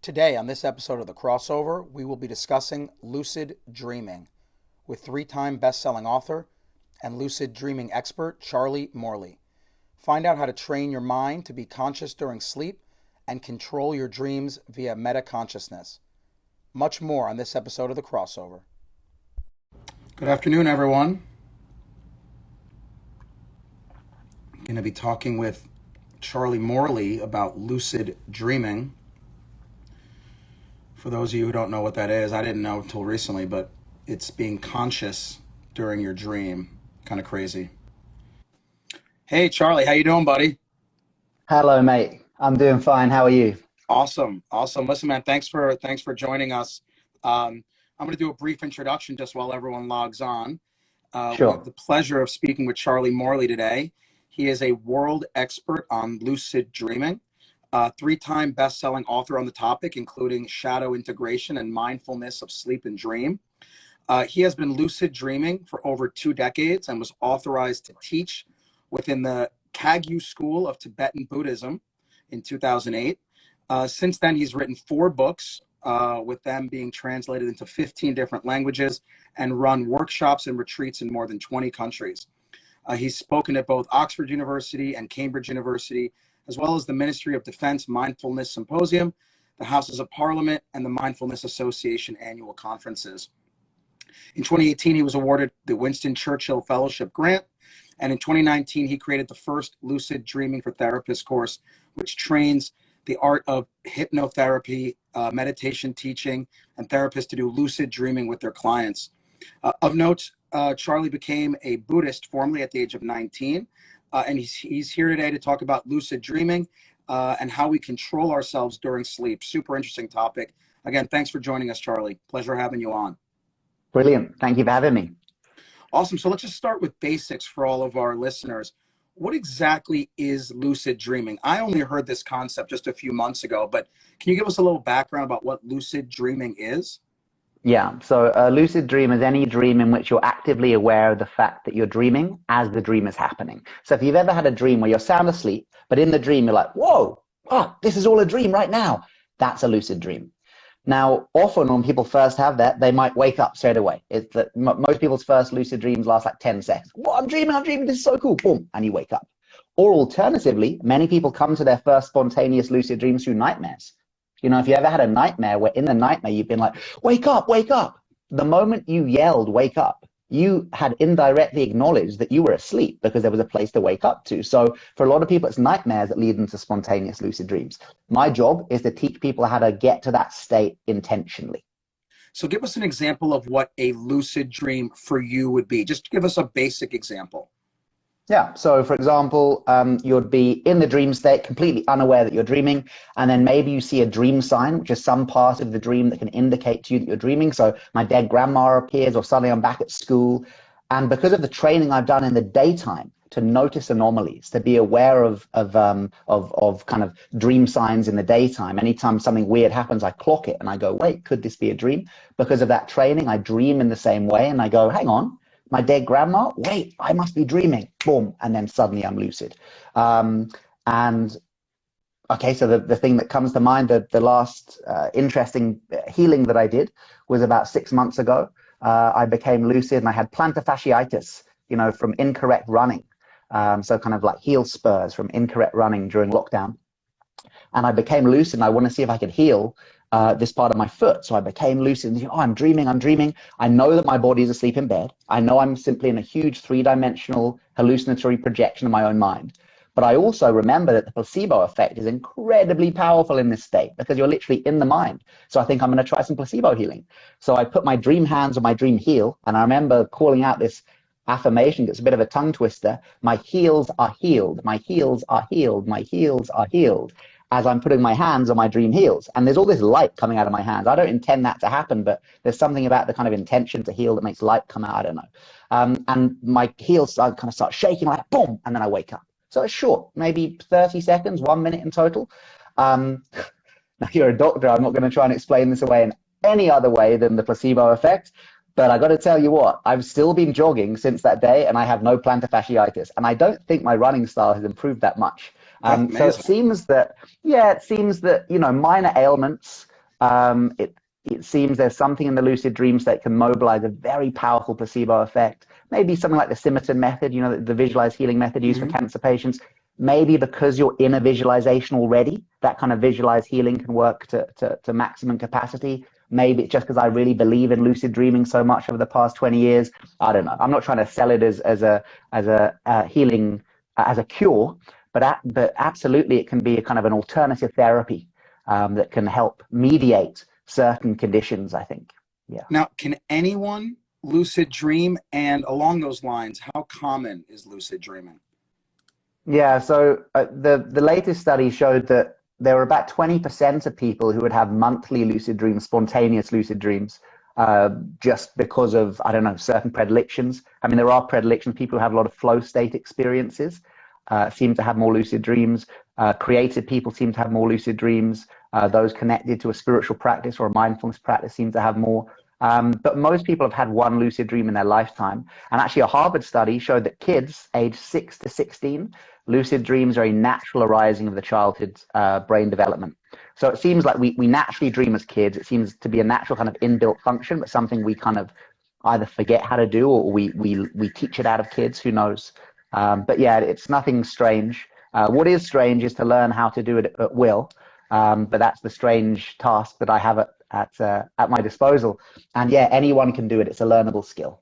Today, on this episode of The Crossover, we will be discussing lucid dreaming with three-time best-selling author and lucid dreaming expert Charlie Morley. Find out how to train your mind to be conscious during sleep and control your dreams via meta-consciousness. Much more on this episode of The Crossover. Good afternoon, everyone. I'm going to be talking with Charlie Morley about lucid dreaming. For those of you who don't know what that is, I didn't know until recently, but it's being conscious during your dream. Kind of crazy. Hey, Charlie, how you doing, buddy? Hello, mate. I'm doing fine. How are you? Awesome. Listen, man, thanks for joining us. I'm going to do a brief introduction just while everyone logs on. We have Sure. the pleasure of speaking with Charlie Morley today. He is a world expert on lucid dreaming. Three-time best-selling author on the topic, including Shadow Integration and Mindfulness of Sleep and Dream. He has been lucid dreaming for over 2 decades and was authorized to teach within the Kagyu school of Tibetan Buddhism in 2008. Since then, he's written 4 books, with them being translated into 15 different languages, and run workshops and retreats in more than 20 countries. He's spoken at both Oxford University and Cambridge University, as well as the Ministry of Defense Mindfulness Symposium, the Houses of Parliament, and the Mindfulness Association Annual conferences. In 2018, he was awarded the Winston Churchill Fellowship grant, and in 2019, he created the first Lucid Dreaming for Therapists course, which trains the art of hypnotherapy, meditation teaching, and therapists to do lucid dreaming with their clients. Of note, Charlie became a Buddhist formally at the age of 19. And he's here today to talk about lucid dreaming and how we control ourselves during sleep. Super interesting topic. Again, thanks for joining us, Charlie. Pleasure having you on. Brilliant. Thank you for having me. Awesome. So let's just start with basics for all of our listeners. What exactly is lucid dreaming? I only heard this concept just a few months ago, but can you give us a little background about what lucid dreaming is? Yeah. So a lucid dream is any dream in which you're actively aware of the fact that you're dreaming as the dream is happening. So if you've ever had a dream where you're sound asleep, but in the dream you're like, whoa, this is all a dream right now. That's a lucid dream. Now, often when people first have that, they might wake up straight away. It's that most people's first lucid dreams last like 10 seconds. I'm dreaming, this is so cool. Boom, and you wake up. Or alternatively, many people come to their first spontaneous lucid dreams through nightmares. You know, if you ever had a nightmare where in the nightmare you've been like, wake up, wake up. The moment you yelled, wake up, you had indirectly acknowledged that you were asleep because there was a place to wake up to. So for a lot of people, it's nightmares that lead them to spontaneous lucid dreams. My job is to teach people how to get to that state intentionally. So give us an example of what a lucid dream for you would be. Just give us a basic example. Yeah. So, for example, you'd be in the dream state, completely unaware that you're dreaming, and then maybe you see a dream sign, which is some part of the dream that can indicate to you that you're dreaming. So, my dead grandma appears, or suddenly I'm back at school, and because of the training I've done in the daytime to notice anomalies, to be aware of kind of dream signs in the daytime. Anytime something weird happens, I clock it and I go, wait, could this be a dream? Because of that training, I dream in the same way, and I go, hang on. My dead grandma, wait, I must be dreaming, boom, and then suddenly I'm lucid. And okay, so the thing that comes to mind, the last interesting healing that I did was about 6 months ago. I became lucid and I had plantar fasciitis, from incorrect running. So kind of like heel spurs from incorrect running during lockdown. And I became lucid and I want to see if I could heal this part of my foot. So I became lucid and I'm dreaming. I know that my body is asleep in bed. I know I'm simply in a huge 3-dimensional hallucinatory projection of my own mind. But I also remember that the placebo effect is incredibly powerful in this state because you're literally in the mind. So I think I'm going to try some placebo healing. So I put my dream hands on my dream heel. And I remember calling out this affirmation that's a bit of a tongue twister. My heels are healed. My heels are healed. My heels are healed. As I'm putting my hands on my dream heels. And there's all this light coming out of my hands. I don't intend that to happen, but there's something about the kind of intention to heal that makes light come out. I don't know. And my heels kind of start shaking like boom, and then I wake up. So it's short, maybe 30 seconds, 1 minute in total. Now you're a doctor. I'm not going to try and explain this away in any other way than the placebo effect. But I got to tell you what, I've still been jogging since that day and I have no plantar fasciitis. And I don't think my running style has improved that much. So it seems that, minor ailments It seems there's something in the lucid dream state can mobilize a very powerful placebo effect. Maybe something like the Simerton method, you know, the visualized healing method used for cancer patients. Maybe because you're in a visualization already, that kind of visualized healing can work to maximum capacity. Maybe it's just because I really believe in lucid dreaming so much over the past 20 years. I don't know. I'm not trying to sell it as a healing, as a cure, but absolutely it can be a kind of an alternative therapy that can help mediate certain conditions, I think. Yeah. Now, can anyone lucid dream? And along those lines, how common is lucid dreaming? Yeah, so the latest study showed that there were about 20% of people who would have monthly lucid dreams, spontaneous lucid dreams, just because of, I don't know, certain predilections. I mean, there are predilections. People who have a lot of flow state experiences seem to have more lucid dreams. Creative people seem to have more lucid dreams. Those connected to a spiritual practice or a mindfulness practice seem to have more. But most people have had one lucid dream in their lifetime. And actually, a Harvard study showed that kids aged 6 to 16, lucid dreams are a natural arising of the childhood brain development. So it seems like we naturally dream as kids. It seems to be a natural kind of inbuilt function, but something we kind of either forget how to do or we teach it out of kids. Who knows? But yeah, it's nothing strange. What is strange is to learn how to do it at will. But that's the strange task that I have at my disposal. And yeah, anyone can do it. It's a learnable skill.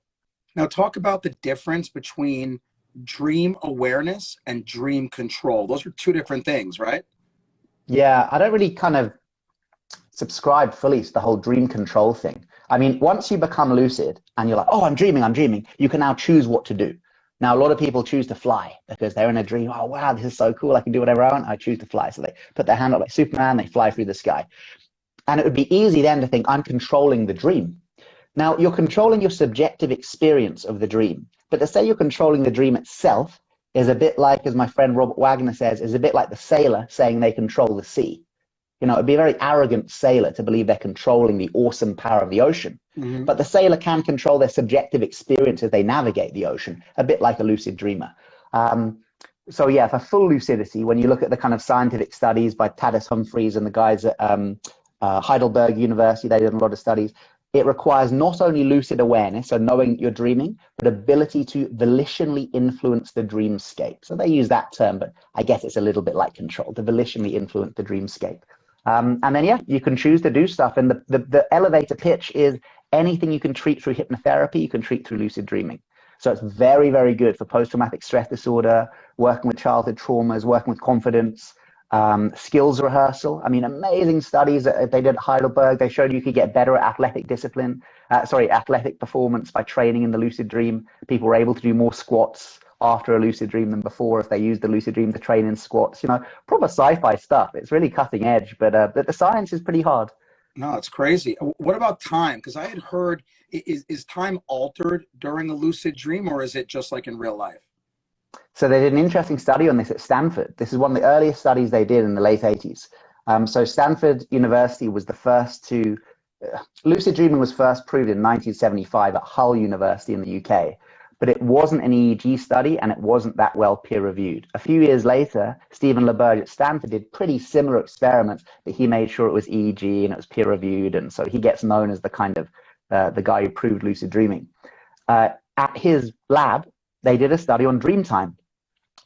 Now, talk about the difference between dream awareness and dream control. Those are two different things, right? Yeah, I don't really kind of subscribe fully to the whole dream control thing. I mean, once you become lucid and you're like, oh, I'm dreaming, you can now choose what to do. Now, a lot of people choose to fly because they're in a dream. Oh, wow, this is so cool. I can do whatever I want. I choose to fly. So they put their hand up like Superman, they fly through the sky. And it would be easy then to think, I'm controlling the dream. Now, you're controlling your subjective experience of the dream. But to say you're controlling the dream itself is a bit like, as my friend Robert Wagner says, is a bit like the sailor saying they control the sea. You know, it'd be a very arrogant sailor to believe they're controlling the awesome power of the ocean. Mm-hmm. But the sailor can control their subjective experience as they navigate the ocean, a bit like a lucid dreamer. So yeah, for full lucidity, when you look at the kind of scientific studies by Tadas Humphreys and the guys at Heidelberg University, they did a lot of studies. It requires not only lucid awareness, so knowing you're dreaming, but ability to volitionally influence the dreamscape. So they use that term, but I guess it's a little bit like control, to volitionally influence the dreamscape. And then, yeah, you can choose to do stuff. And the elevator pitch is anything you can treat through hypnotherapy, you can treat through lucid dreaming. So it's very, very good for post-traumatic stress disorder, working with childhood traumas, working with confidence, skills rehearsal. I mean, amazing studies that they did at Heidelberg. They showed you could get better at athletic performance by training in the lucid dream. People were able to do more squats after a lucid dream than before if they used the lucid dream to train in squats. You know, proper sci-fi stuff. It's really cutting edge, but the science is pretty hard. No, it's crazy. What about time? Because I had heard, is time altered during a lucid dream, or is it just like in real life? So they did an interesting study on this at Stanford. This is one of the earliest studies they did in the late 80s. So Stanford University was the first to, lucid dreaming was first proved in 1975 at Hull University in the UK. But it wasn't an EEG study and it wasn't that well peer reviewed. A few years later, Stephen LeBurge at Stanford did pretty similar experiments, but he made sure it was EEG and it was peer reviewed. And so he gets known as the kind of the guy who proved lucid dreaming. At his lab, they did a study on dream time.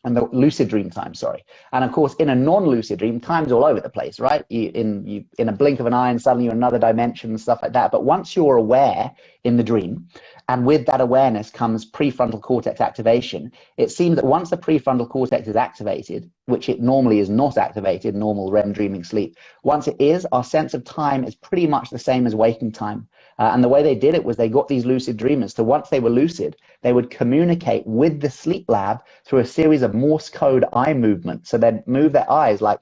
And the lucid dream time, sorry. And of course, in a non-lucid dream, time's all over the place, right? In a blink of an eye and suddenly you're in another dimension and stuff like that. But once you're aware in the dream, and with that awareness comes prefrontal cortex activation, it seems that once the prefrontal cortex is activated, which it normally is not activated, normal REM dreaming sleep, once it is, our sense of time is pretty much the same as waking time. And the way they did it was they got these lucid dreamers to, once they were lucid, they would communicate with the sleep lab through a series of Morse code eye movements. So they'd move their eyes like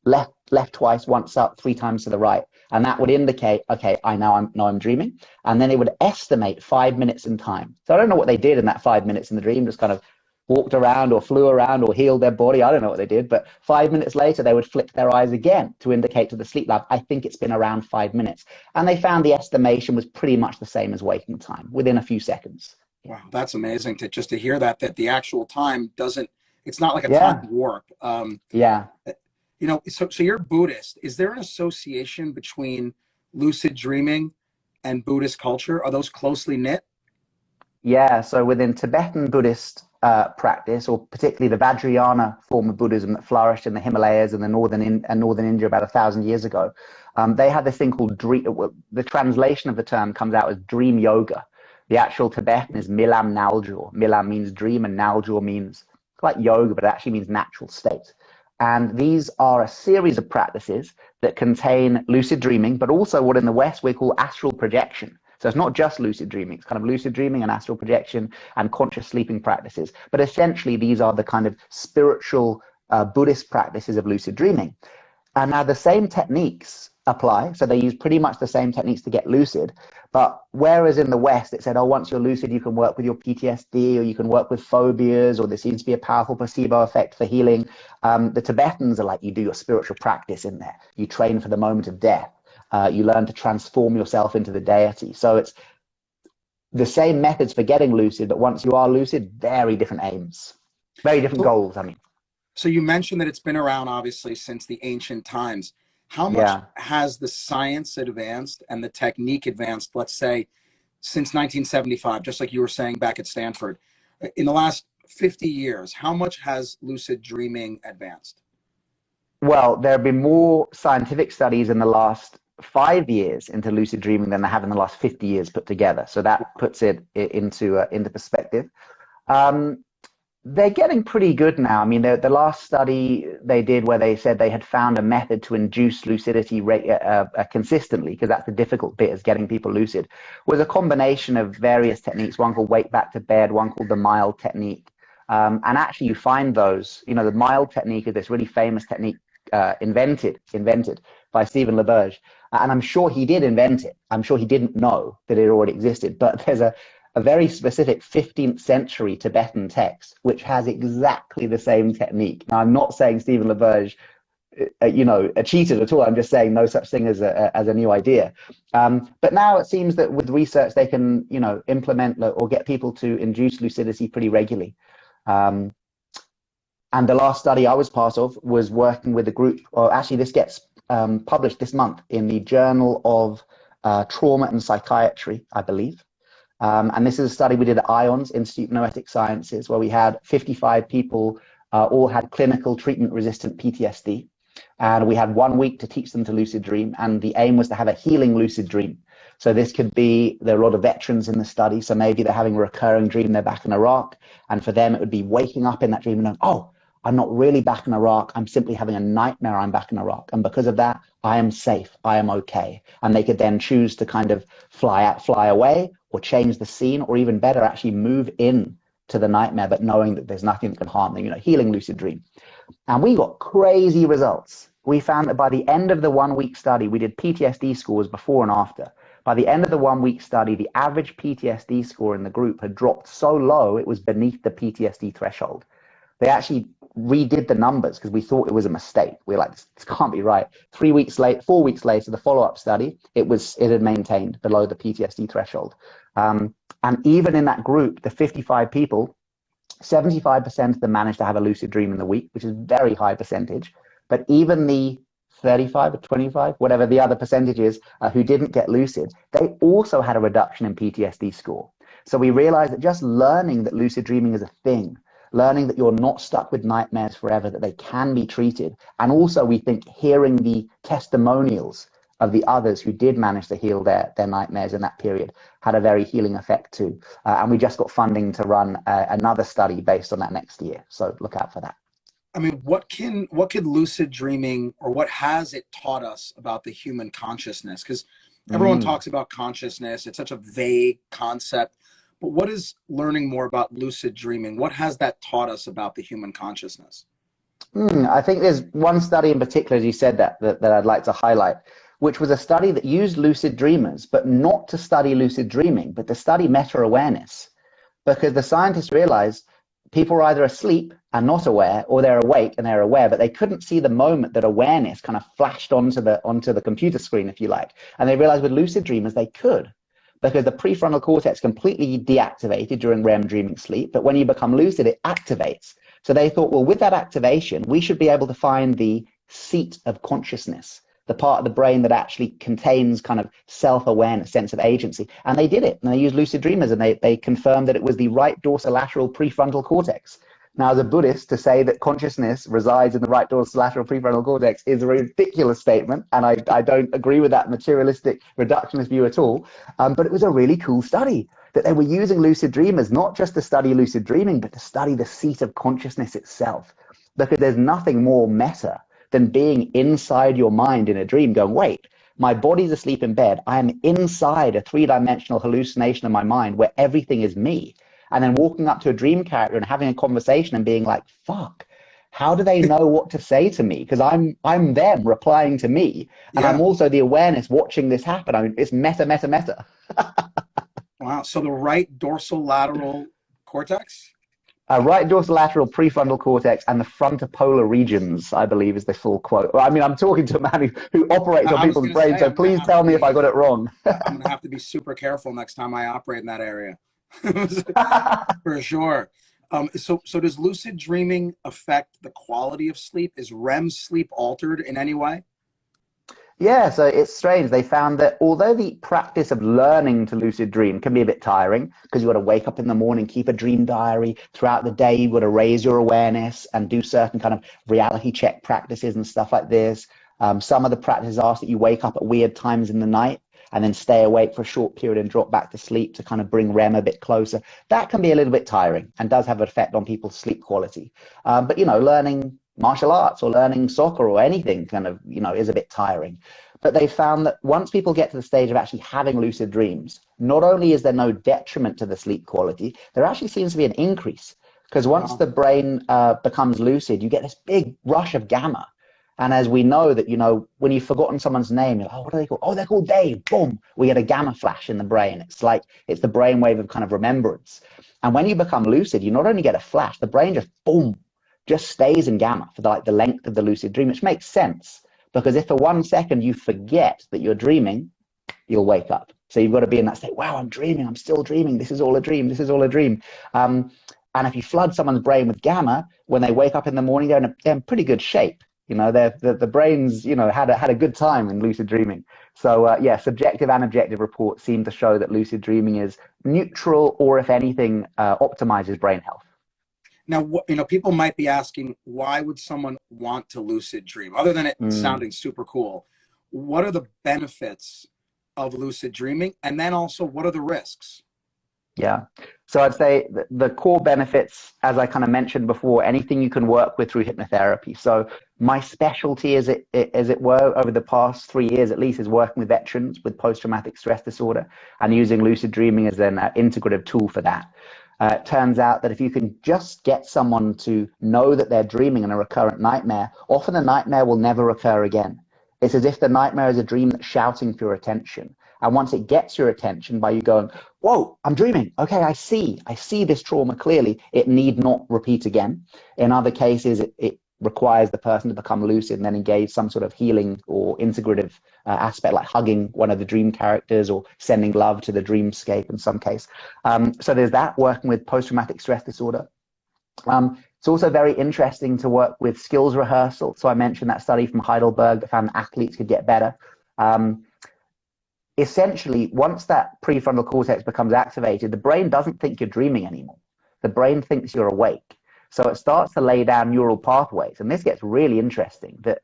left twice, once up, 3 times to the right. And that would indicate, okay, I know I'm dreaming. And then it would estimate 5 minutes in time. So I don't know what they did in that 5 minutes in the dream, just kind of walked around or flew around or healed their body. I don't know what they did, but 5 minutes later, they would flick their eyes again to indicate to the sleep lab, I think it's been around 5 minutes. And they found the estimation was pretty much the same as waking time within a few seconds. Wow, that's amazing to hear that the actual time doesn't, it's not like a time warp. Yeah. So you're Buddhist. Is there an association between lucid dreaming and Buddhist culture? Are those closely knit? Yeah, so within Tibetan Buddhist practice, or particularly the Vajrayana form of Buddhism that flourished in the Himalayas and the northern India about 1,000 years ago, they had this thing called dream. Well, the translation of the term comes out as dream yoga. The actual Tibetan is Milam Naljor. Milam means dream, and Naljor means like yoga, but it actually means natural state. And these are a series of practices that contain lucid dreaming, but also what in the West we call astral projection. So it's not just lucid dreaming, it's kind of lucid dreaming and astral projection and conscious sleeping practices. But essentially, these are the kind of spiritual Buddhist practices of lucid dreaming. And now the same techniques apply. So they use pretty much the same techniques to get lucid. But whereas in the West, it said, oh, once you're lucid, you can work with your PTSD, or you can work with phobias, or there seems to be a powerful placebo effect for healing. The Tibetans are like, you do your spiritual practice in there. You train for the moment of death. You learn to transform yourself into the deity. So it's the same methods for getting lucid, but once you are lucid, very different aims, very different goals, I mean. So you mentioned that it's been around, obviously, since the ancient times. How much Yeah. has the science advanced and the technique advanced, let's say, since 1975, just like you were saying back at Stanford? In the last 50 years, how much has lucid dreaming advanced? Well, there have been more scientific studies in the last 5 years into lucid dreaming than there have in the last 50 years put together. So that puts it into perspective. They're getting pretty good now. I mean, the last study they did where they said they had found a method to induce lucidity consistently, because that's the difficult bit, is getting people lucid, was a combination of various techniques, one called wake back to bed, one called the mild technique. And actually you find those, the mild technique is this really famous technique invented by Stephen LaBerge. And I'm sure he did invent it. I'm sure he didn't know that it already existed, but there's a very specific 15th century Tibetan text which has exactly the same technique. Now, I'm not saying Stephen LaBerge, cheated at all. I'm just saying no such thing as a new idea. But now it seems that with research they can, implement or get people to induce lucidity pretty regularly. And the last study I was part of was working with a group, or actually this gets published this month in the Journal of Trauma and Psychiatry, I believe. And this is a study we did at IONS, Institute of Noetic Sciences, where we had 55 people, all had clinical treatment-resistant PTSD. And we had 1 week to teach them to lucid dream. And the aim was to have a healing lucid dream. So this could be, there are a lot of veterans in the study, so maybe they're having a recurring dream they're back in Iraq. And for them, it would be waking up in that dream and going, oh, I'm not really back in Iraq. I'm simply having a nightmare I'm back in Iraq. And because of that, I am safe. I am okay. And they could then choose to kind of fly away, or change the scene, or even better, actually move in to the nightmare, but knowing that there's nothing that can harm them, healing lucid dream. And we got crazy results. We found that by the end of the 1 week study, we did PTSD scores before and after. By the end of the 1 week study, the average PTSD score in the group had dropped so low, it was beneath the PTSD threshold. They actually redid the numbers because we thought it was a mistake. We were like, this can't be right. 4 weeks later, the follow-up study, it had maintained below the PTSD threshold. And even in that group, the 55 people, 75% of them managed to have a lucid dream in the week, which is a very high percentage. But even the 35 or 25, whatever the other percentage is, who didn't get lucid, they also had a reduction in PTSD score. So we realized that just learning that lucid dreaming is a thing, learning that you're not stuck with nightmares forever, that they can be treated. And also we think hearing the testimonials of the others who did manage to heal their nightmares in that period had a very healing effect too. And we just got funding to run another study based on that next year. So look out for that. I mean, what could lucid dreaming, or what has it taught us about the human consciousness? Because everyone talks about consciousness. It's such a vague concept. But what is learning more about lucid dreaming? What has that taught us about the human consciousness? I think there's one study in particular, as you said, that I'd like to highlight, which was a study that used lucid dreamers, but not to study lucid dreaming, but to study meta-awareness. Because the scientists realized people are either asleep and not aware, or they're awake and they're aware, but they couldn't see the moment that awareness kind of flashed onto the computer screen, if you like. And they realized with lucid dreamers, they could, because the prefrontal cortex completely deactivated during REM dreaming sleep. But when you become lucid, it activates. So they thought, well, with that activation, we should be able to find the seat of consciousness, the part of the brain that actually contains kind of self-awareness, sense of agency. And they did it. And they used lucid dreamers, and they confirmed that it was the right dorsolateral prefrontal cortex. Now, as a Buddhist, to say that consciousness resides in the right dorsolateral prefrontal cortex is a ridiculous statement, and I don't agree with that materialistic reductionist view at all. But it was a really cool study that they were using lucid dreamers, not just to study lucid dreaming, but to study the seat of consciousness itself. Because there's nothing more meta than being inside your mind in a dream going, wait, my body's asleep in bed. I am inside a three-dimensional hallucination of my mind where everything is me. And then walking up to a dream character and having a conversation and being like, fuck, how do they know what to say to me? Because I'm them replying to me. And I'm also the awareness watching this happen. I mean, it's meta, meta, meta. Wow. So the right dorsolateral cortex? Right dorsolateral prefrontal cortex and the frontopolar regions, I believe, is the full quote. Well, I mean, I'm talking to a man who operates on people's brains, so please tell me if I got it wrong. I'm going to have to be super careful next time I operate in that area. For sure. So does lucid dreaming affect the quality of sleep? Is REM sleep altered in any way? Yeah, so it's strange. They found that although the practice of learning to lucid dream can be a bit tiring, because you've got to wake up in the morning, keep a dream diary throughout the day, you've got to raise your awareness and do certain kind of reality check practices and stuff like this. Some of the practices ask that you wake up at weird times in the night and then stay awake for a short period and drop back to sleep to kind of bring REM a bit closer. That can be a little bit tiring and does have an effect on people's sleep quality. But, you know, learning martial arts or learning soccer or anything kind of, you know, is a bit tiring. But they found that once people get to the stage of actually having lucid dreams, not only is there no detriment to the sleep quality, there actually seems to be an increase. Because once the brain becomes lucid, you get this big rush of gamma. And as we know that, you know, when you've forgotten someone's name, you're like, oh, what are they called? Oh, they're called Dave. Boom. We get a gamma flash in the brain. It's like, it's the brainwave of kind of remembrance. And when you become lucid, you not only get a flash, the brain just, boom, just stays in gamma for the length of the lucid dream, which makes sense. Because if for 1 second you forget that you're dreaming, you'll wake up. So you've got to be in that state, wow, I'm dreaming. I'm still dreaming. This is all a dream. This is all a dream. And if you flood someone's brain with gamma, when they wake up in the morning, they're in pretty good shape. You know, the brains, you know, had a good time in lucid dreaming. So yeah, subjective and objective reports seem to show that lucid dreaming is neutral, or if anything, optimizes brain health. Now, you know, people might be asking, why would someone want to lucid dream? Other than it sounding super cool, what are the benefits of lucid dreaming? And then also, what are the risks? Yeah. So I'd say the core benefits, as I kind of mentioned before, anything you can work with through hypnotherapy. So my specialty, as it were, over the past 3 years at least, is working with veterans with post-traumatic stress disorder and using lucid dreaming as an integrative tool for that. It turns out that if you can just get someone to know that they're dreaming in a recurrent nightmare, often the nightmare will never recur again. It's as if the nightmare is a dream that's shouting for your attention. And once it gets your attention by you going, whoa, I'm dreaming. Okay, I see this trauma clearly. It need not repeat again. In other cases, it requires the person to become lucid and then engage some sort of healing or integrative aspect, like hugging one of the dream characters or sending love to the dreamscape in some case. So there's that, working with post-traumatic stress disorder. It's also very interesting to work with skills rehearsal. So I mentioned that study from Heidelberg that found that athletes could get better. Essentially, once that prefrontal cortex becomes activated, the brain doesn't think you're dreaming anymore. The brain thinks you're awake. So it starts to lay down neural pathways. And this gets really interesting, that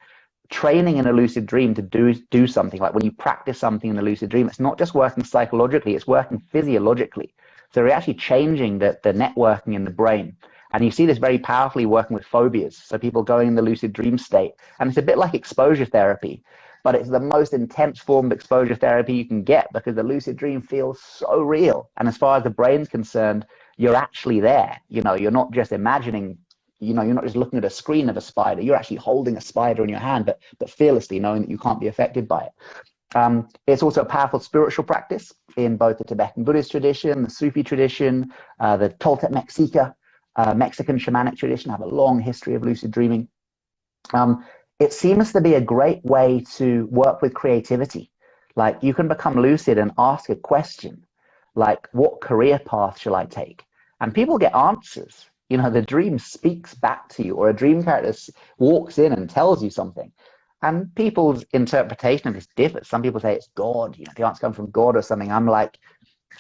training in a lucid dream to do something, like when you practice something in a lucid dream, it's not just working psychologically, it's working physiologically. So you're actually changing the networking in the brain. And you see this very powerfully working with phobias. So people going in the lucid dream state. And it's a bit like exposure therapy, but it's the most intense form of exposure therapy you can get, because the lucid dream feels so real. And as far as the brain's concerned, you're actually there. You know, you're not just imagining, you know, you're not just looking at a screen of a spider. You're actually holding a spider in your hand, but fearlessly knowing that you can't be affected by it. It's also a powerful spiritual practice in both the Tibetan Buddhist tradition, the Sufi tradition, the Toltec Mexica, Mexican shamanic tradition have a long history of lucid dreaming. It seems to be a great way to work with creativity. Like, you can become lucid and ask a question, like, what career path shall I take? And people get answers. You know, the dream speaks back to you, or a dream character walks in and tells you something. And people's interpretation of this differs. Some people say it's God, you know, the answer comes from God or something. I'm like,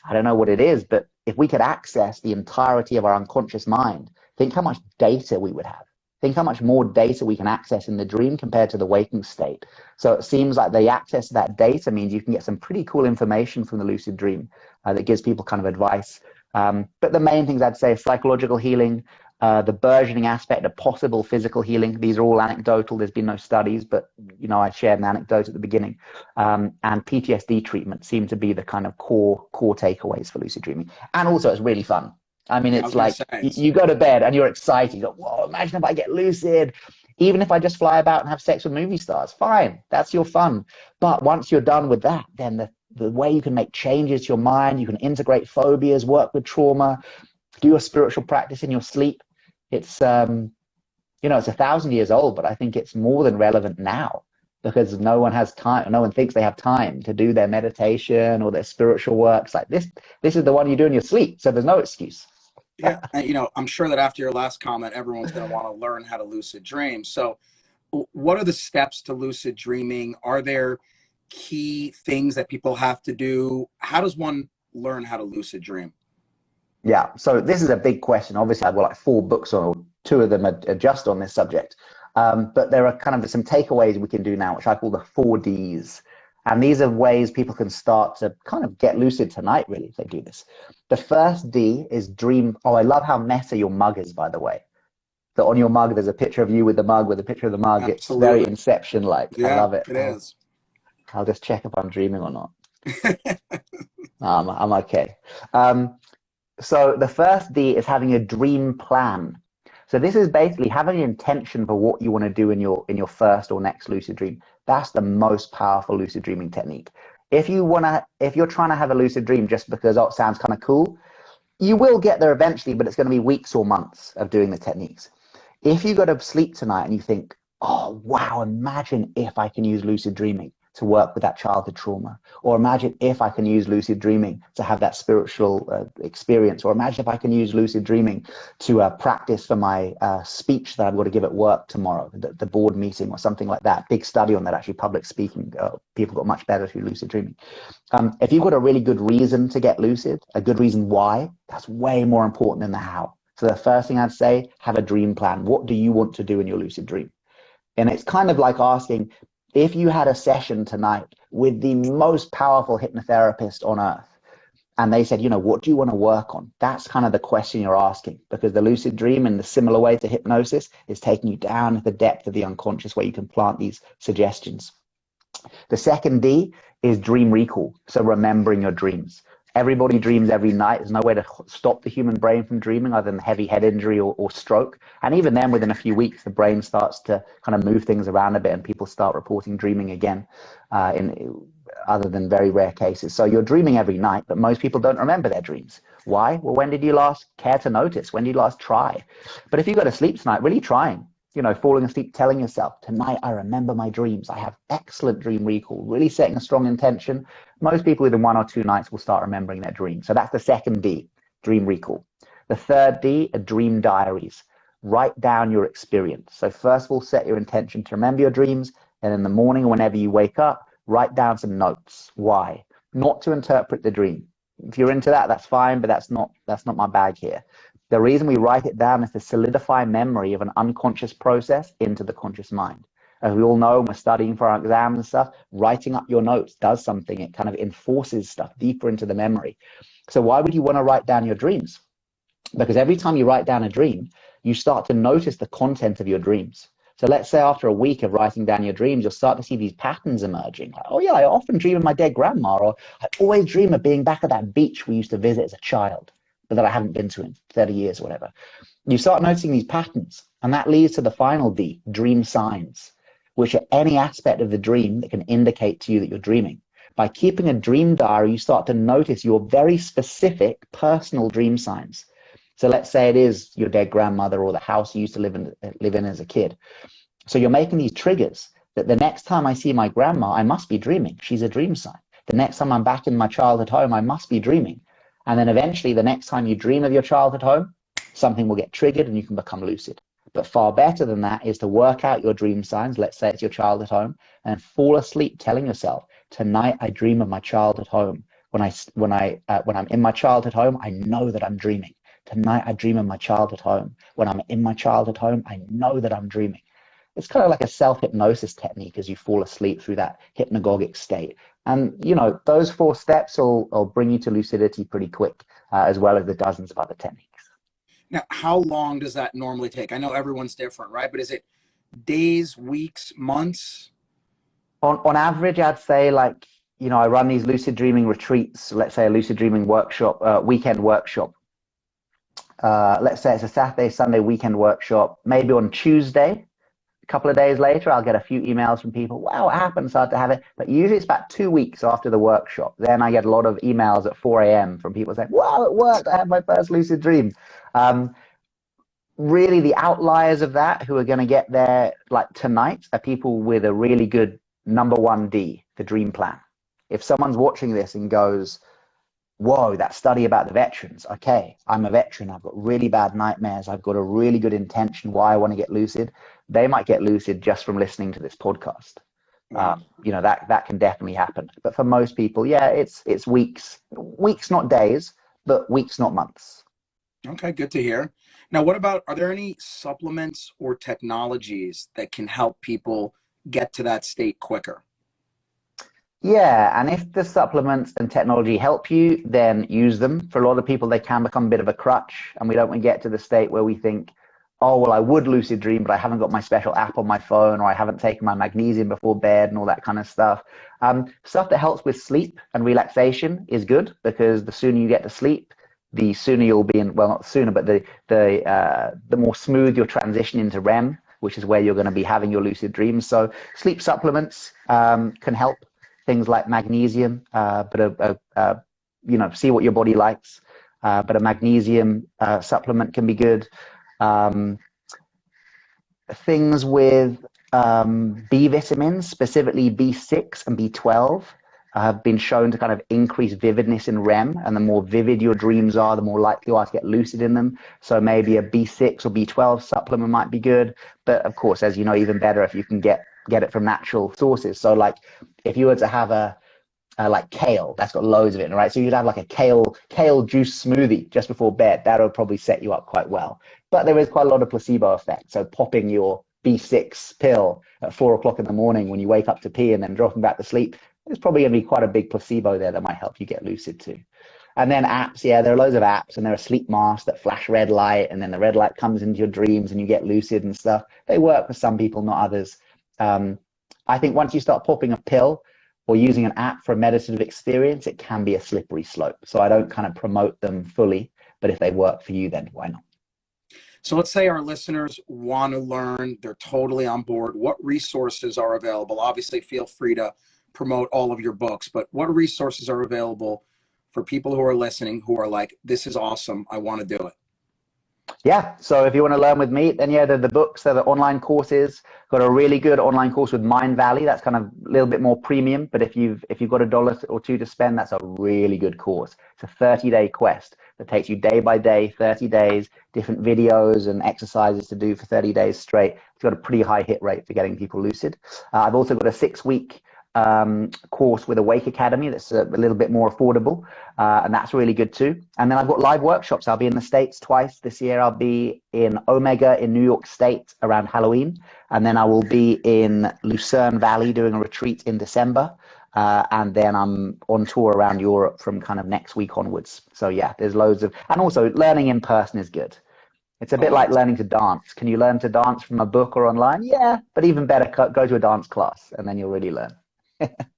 I don't know what it is, but if we could access the entirety of our unconscious mind, think how much data we would have. Think how much more data we can access in the dream compared to the waking state. So it seems like the access to that data means you can get some pretty cool information from the lucid dream that gives people kind of advice. But the main things I'd say is psychological healing, the burgeoning aspect of possible physical healing. These are all anecdotal. There's been no studies, but you know, I shared an anecdote at the beginning. And PTSD treatment seem to be the kind of core takeaways for lucid dreaming. And also, it's really fun. I mean, it's like you go to bed and you're excited. You go, whoa, imagine if I get lucid. Even if I just fly about and have sex with movie stars, fine, that's your fun. But once you're done with that, then the way you can make changes to your mind, you can integrate phobias, work with trauma, do a spiritual practice in your sleep. It's, you know, it's 1,000 years old, but I think it's more than relevant now because no one has time. No one thinks they have time to do their meditation or their spiritual works like this. This is the one you do in your sleep. So there's no excuse. Yeah. And, you know, I'm sure that after your last comment, everyone's going to want to learn how to lucid dream. So what are the steps to lucid dreaming? Are there key things that people have to do? How does one learn how to lucid dream? Yeah, so this is a big question. Obviously, I've got like 4 books on, or 2 of them are just on this subject. But there are kind of some takeaways we can do now, which I call the 4Ds. And these are ways people can start to kind of get lucid tonight, really, if they do this. The first D is dream. Oh, I love how meta your mug is, by the way. That on your mug, there's a picture of you with the mug, with a picture of the mug. Absolutely. It's very Inception-like. Yeah, I love it. It is. I'll just check if I'm dreaming or not. I'm okay. So the first D is having a dream plan. So this is basically having an intention for what you want to do in your first or next lucid dream. That's the most powerful lucid dreaming technique. If you're trying to have a lucid dream just because, oh, it sounds kind of cool, you will get there eventually, but it's going to be weeks or months of doing the techniques. If you go to sleep tonight and you think, oh, wow, imagine if I can use lucid dreaming to work with that childhood trauma, or imagine if I can use lucid dreaming to have that spiritual experience, or imagine if I can use lucid dreaming to practice for my speech that I've got to give at work tomorrow, the board meeting or something like that. Big study on that, actually, public speaking. People got much better through lucid dreaming. If you've got a really good reason to get lucid, a good reason why, that's way more important than the how. So the first thing I'd say, have a dream plan. What do you want to do in your lucid dream? And it's kind of like asking, if you had a session tonight with the most powerful hypnotherapist on earth, and they said, you know, what do you want to work on? That's kind of the question you're asking, because the lucid dream, in the similar way to hypnosis, is taking you down to the depth of the unconscious where you can plant these suggestions. The second D is dream recall. So remembering your dreams. Everybody dreams every night. There's no way to stop the human brain from dreaming other than heavy head injury or stroke. And even then, within a few weeks, the brain starts to kind of move things around a bit and people start reporting dreaming again, other than very rare cases. So you're dreaming every night, but most people don't remember their dreams. Why? Well, when did you last care to notice? When did you last try? But if you go to sleep tonight, really trying, you know, falling asleep, telling yourself, tonight I remember my dreams. I have excellent dream recall, really setting a strong intention. Most people within 1 or 2 nights will start remembering their dreams. So that's the second D, dream recall. The third D are dream diaries. Write down your experience. So first of all, set your intention to remember your dreams. And in the morning, or whenever you wake up, write down some notes. Why? Not to interpret the dream. If you're into that, that's fine, but that's not my bag here. The reason we write it down is to solidify memory of an unconscious process into the conscious mind. As we all know, when we're studying for our exams and stuff, writing up your notes does something. It kind of enforces stuff deeper into the memory. So why would you want to write down your dreams? Because every time you write down a dream, you start to notice the content of your dreams. So let's say after a week of writing down your dreams, you'll start to see these patterns emerging. Like, oh yeah, I often dream of my dead grandma, or I always dream of being back at that beach we used to visit as a child, but that I haven't been to in 30 years or whatever. You start noticing these patterns, and that leads to the final D, dream signs, which are any aspect of the dream that can indicate to you that you're dreaming. By keeping a dream diary, you start to notice your very specific personal dream signs. So let's say it is your dead grandmother or the house you used to live in as a kid. So you're making these triggers that the next time I see my grandma, I must be dreaming. She's a dream sign. The next time I'm back in my childhood home, I must be dreaming. And then eventually the next time you dream of your childhood home, something will get triggered and you can become lucid. But far better than that is to work out your dream signs. Let's say it's your child at home, and fall asleep telling yourself, tonight I dream of my child at home. When I'm in my childhood home, I know that I'm dreaming. Tonight I dream of my child at home. When I'm in my childhood home, I know that I'm dreaming. It's kind of like a self-hypnosis technique as you fall asleep through that hypnagogic state. And, those 4 steps will bring you to lucidity pretty quick, as well as the dozens of other techniques. Now, how long does that normally take? I know everyone's different, right? But is it days, weeks, months? On average, I'd say I run these lucid dreaming retreats, let's say a lucid dreaming workshop, weekend workshop. Let's say it's a Saturday, Sunday weekend workshop. Maybe on Tuesday, a couple of days later, I'll get a few emails from people. Wow, what happened? Start to have it. But usually it's about 2 weeks after the workshop. Then I get a lot of emails at 4 a.m. from people saying, wow, it worked. I had my first lucid dream. Really, the outliers of that who are going to get there like tonight are people with a really good number 1D, the dream plan. If someone's watching this and goes, whoa, that study about the veterans. Okay, I'm a veteran. I've got really bad nightmares. I've got a really good intention why I want to get lucid. They might get lucid just from listening to this podcast. Wow. That can definitely happen. But for most people, yeah, it's weeks, not days, but weeks, not months. Okay, good to hear. Now, are there any supplements or technologies that can help people get to that state quicker? Yeah, and if the supplements and technology help you, then use them. For a lot of people, they can become a bit of a crutch, and we don't want to get to the state where we think, oh, well, I would lucid dream, but I haven't got my special app on my phone, or I haven't taken my magnesium before bed and all that kind of stuff. Stuff that helps with sleep and relaxation is good, because the sooner you get to sleep, the sooner you'll be in, well, not sooner, but the more smooth your transition into REM, which is where you're going to be having your lucid dreams. So sleep supplements can help. Things like magnesium, see what your body likes. But a magnesium supplement can be good. Things with B vitamins, specifically B6 and B12, have been shown to kind of increase vividness in REM. And the more vivid your dreams are, the more likely you are to get lucid in them. So maybe a B6 or B12 supplement might be good. But of course, as you know, even better if you can get it from natural sources. So like if you were to have like kale, that's got loads of it, right? So you'd have like a kale juice smoothie just before bed. That'll probably set you up quite well. But there is quite a lot of placebo effect. So popping your B6 pill at 4 o'clock in the morning when you wake up to pee and then dropping back to sleep, there's probably going to be quite a big placebo there that might help you get lucid too. And then apps, yeah, there are loads of apps, and there are sleep masks that flash red light, and then the red light comes into your dreams and you get lucid and stuff. They work for some people, not others. I think once you start popping a pill or using an app for a meditative experience, it can be a slippery slope. So I don't kind of promote them fully, but if they work for you, then why not? So let's say our listeners want to learn, they're totally on board. What resources are available? Obviously, feel free to promote all of your books, but what resources are available for people who are listening who are like, this is awesome, I want to do it? Yeah, so if you want to learn with me, then yeah, the books, they're the online courses. Got a really good online course with Mind Valley. That's kind of a little bit more premium, but if you've got $1 or $2 to spend, that's a really good course. It's a 30-day quest that takes you day by day, 30 days, different videos and exercises to do for 30 days straight. It's got a pretty high hit rate for getting people lucid. I've also got a 6-week course with Awake Academy that's a little bit more affordable, and that's really good too. And then I've got live workshops. I'll be in the States twice this year. I'll be in Omega in New York State around Halloween, and then I will be in Lucerne Valley doing a retreat in December, and then I'm on tour around Europe from kind of next week onwards. So yeah, there's loads of, and also learning in person is good. It's a bit like learning to dance. Can you learn to dance from a book or online? Yeah, but even better, go to a dance class and then you'll really learn.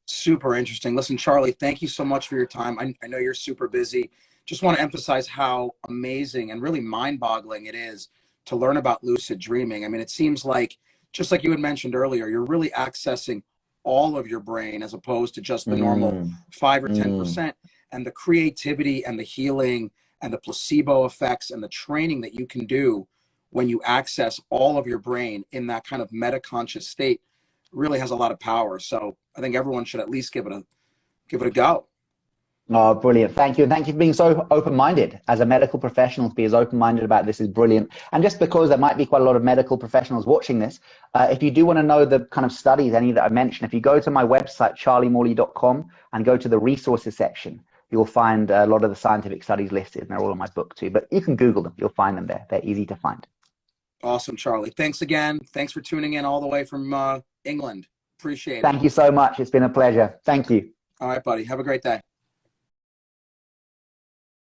Super interesting. Listen, Charlie, thank you so much for your time. I know you're super busy. Just want to emphasize how amazing and really mind-boggling it is to learn about lucid dreaming. I mean, it seems like, just like you had mentioned earlier, you're really accessing all of your brain as opposed to just the normal 5 or 10%. And the creativity and the healing and the placebo effects and the training that you can do when you access all of your brain in that kind of meta-conscious state really has a lot of power. So I think everyone should at least give it a go. Oh, brilliant. Thank you. And thank you for being so open-minded. As a medical professional, to be as open-minded about this is brilliant. And just because there might be quite a lot of medical professionals watching this, if you do want to know the kind of studies, any that I mentioned, if you go to my website, charliemorley.com, and go to the resources section, you'll find a lot of the scientific studies listed, and they're all in my book too. But you can Google them. You'll find them there. They're easy to find. Awesome, Charlie. Thanks again. Thanks for tuning in all the way from England. Appreciate it. Thank you so much. It's been a pleasure. Thank you. All right, buddy. Have a great day.